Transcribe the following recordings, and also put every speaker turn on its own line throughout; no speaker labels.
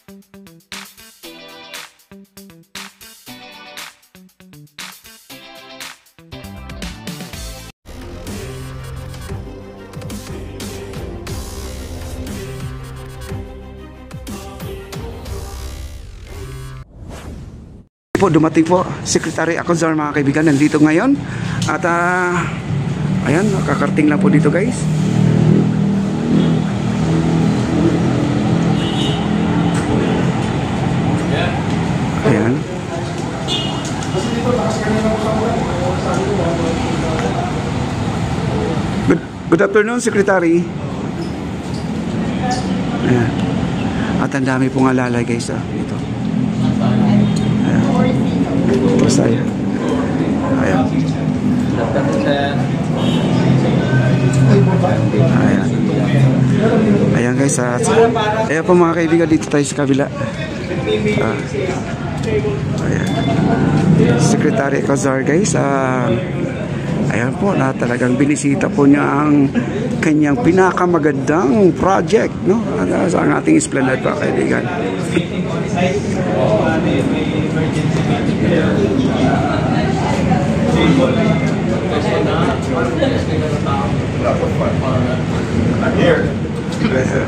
Po, dumating po Secretary Acozzar, mga kaibigan, nandito ngayon at ayan, kakarating lang po dito, guys. Ayan. Good afternoon, Secretary. Ayan. At ang dami pong alalay, guys, dito. Saya. Ayan. Ayan. Ayan, guys. Ayan po, mga kaibigan, dito tayo sa kabila. Ayan. Secretary Acozzar, guys. Ayan po, na talagang binisita po niya ang kanyang pinakamagandang project, no? Sa ating esplanade, mga kaibigan.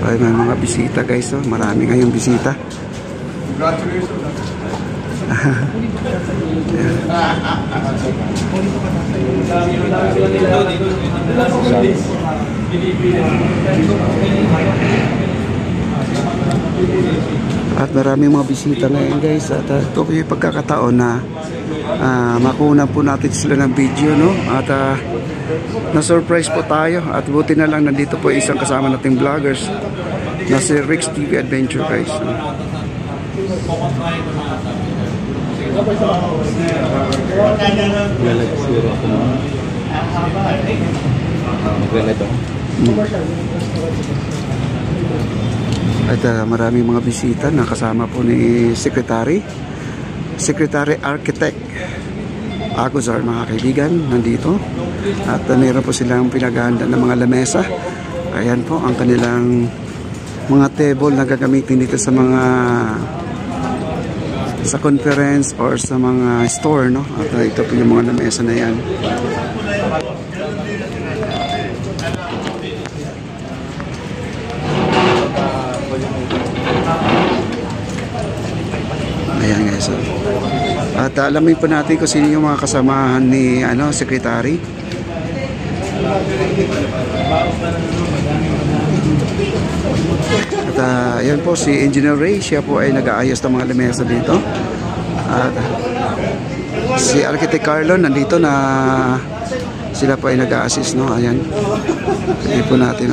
Ay, may mga bisita, guys, oh. Marami ngayong bisita. At maraming mga bisita ngayon, guys. At ito po yung pagkakataon na makuha po natin sila ng video, no? At na-surprise po tayo. At buti na lang nandito po isang kasama nating vloggers na si Rick's TV Adventure, guys. At maraming mga bisita na kasama po ni Secretary Architect Acozzar, mga kaibigan, nandito. At mayroon po silang pinaghahanda ng mga lamesa. Ayan po ang kanilang mga table na gagamitin dito sa mga conference or sa mga store, no? At ito po yung mga lamesa na yan. Ayan, guys. At alamin po natin kung sino yung mga kasamahan ni Secretary. At yan po si Engineer Ray, siya po ay nag-aayos ng mga lamesa dito. At si Architect Carlon nandito na sila po ay nag-a-assist, no? Ayan. Hindi po natin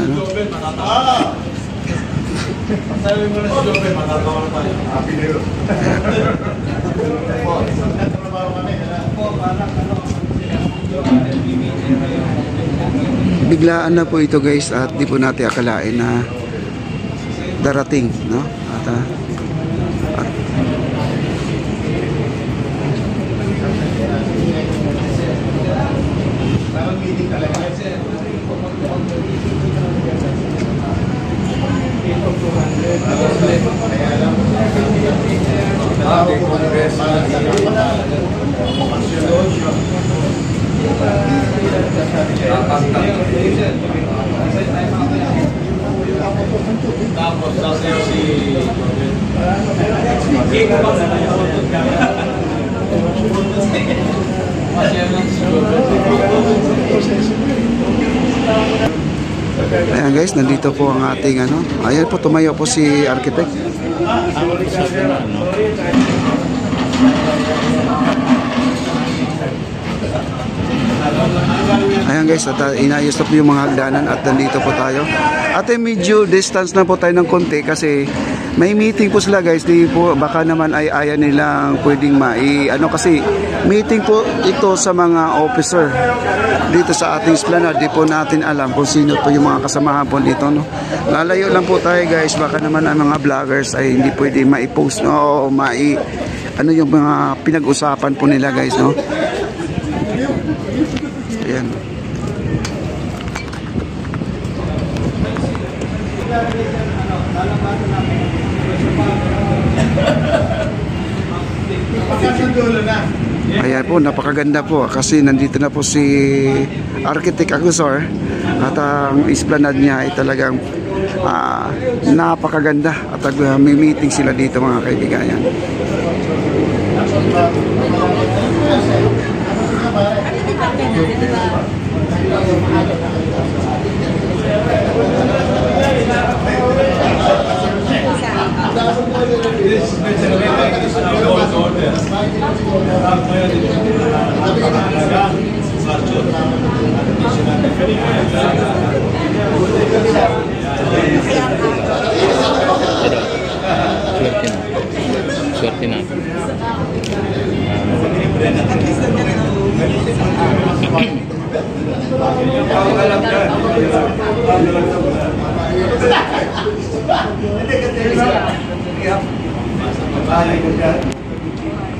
biglaan na po ito, guys, at di po natin akalain na darating, no? At ayan, guys, nandito po ang ating ayan po, tumayo po si Architect. Ayan, guys, at inayos na po yung mga hagdanan at nandito po tayo. At medyo distance na po tayo ng konti kasi may meeting po sila, guys. Di po, baka naman ay ayaw nilang pwedeng kasi meeting po ito sa mga officer dito sa ating esplanade. Di po natin alam kung sino po yung mga kasamahan po dito, no? Lalayo lang po tayo, guys. Baka naman ang mga vloggers ay hindi pwede maipost, no? O yung mga pinag-usapan po nila, guys, no? Ayan. Ayan po, napakaganda po kasi nandito na po si Architect Agusor at ang esplanade niya ay talagang napakaganda at may meeting sila dito mga kaibigan. Ayan.
Swerte na.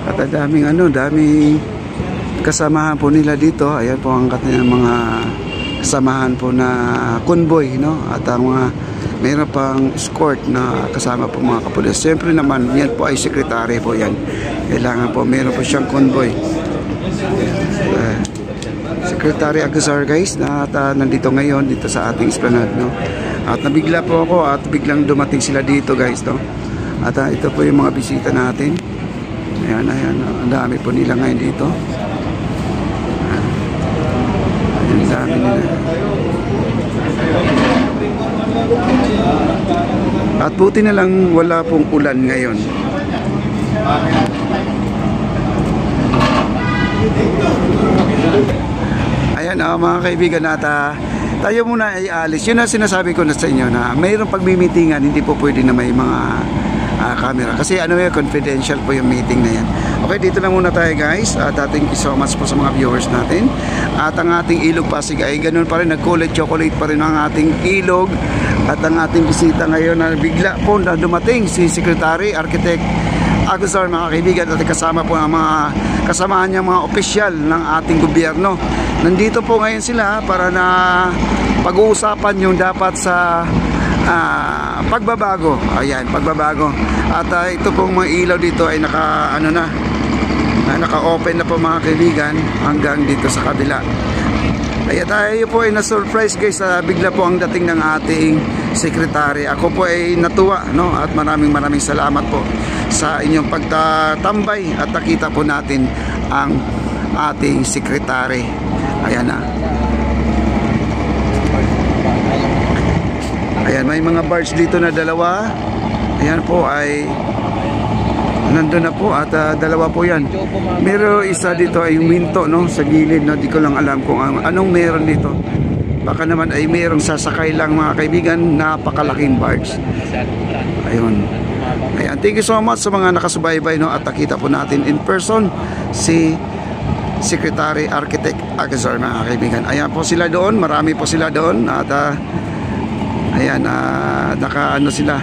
At daming kasamahan po nila dito. Ayan po ang kanilang mga kasamahan po na convoy, no? At ang mga mayroon pang escort na kasama po mga kapulis. Siyempre naman, yan po ay sekretary po yan. Kailangan po, mayroon po siyang convoy. Secretary Agusor guys, na nandito ngayon dito sa ating esplanade, no? At nabigla po ako at biglang dumating sila dito guys, no? At ito po yung mga bisita natin. Ayan, ang dami po nila ngayon dito. Ayan, ang dami nila. At buti na lang wala pong ulan ngayon. Ayan mga kaibigan nata, tayo muna ay alis. Yun ang sinasabi ko na sa inyo na mayroong pagmimitingan, hindi po pwede na may mga camera. Kasi confidential po yung meeting na yan. Okay, dito na muna tayo guys. At thank you so much po sa mga viewers natin. At ang ating ilog Pasig ay ganun pa rin, nag-chocolate pa rin ang ating ilog. At ang ating bisita ngayon na bigla po na dumating si Secretary Architect Agusor mga kaibigan, at kasama po ang mga kasamahan niya mga opisyal ng ating gobyerno. Nandito po ngayon sila para na pag-uusapan yung dapat sa pagbabago. Ayan, pagbabago. At ito pong mga ilaw dito ay naka-open na po mga kaibigan hanggang dito sa kabila. Kaya tayo po ay na-surprise guys, bigla po ang dating ng ating sekretary. Ako po ay natuwa, no? At maraming salamat po sa inyong pagtatambay at nakita po natin ang ating sekretary. Ayan na. Ayan, may mga barge dito na dalawa. Ayan po ay nandun na po at dalawa po yan. Meron isa dito ay minto, no, sa gilid, no? Di ko lang alam kung anong meron dito. Baka naman ay merong sasakay lang mga kaibigan, napakalaking barge. Ayun. Ayan, thank you so much sa mga nakasubaybay, no? At nakita po natin in person si Secretary Architect Agusor mga kaibigan. Ayan po sila doon, marami po sila doon. At ayan, sila,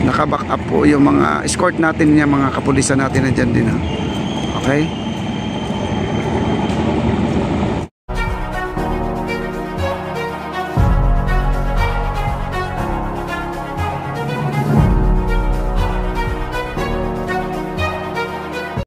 naka-back up po yung mga escort natin, yung mga kapulisan natin na dyan din. Okay?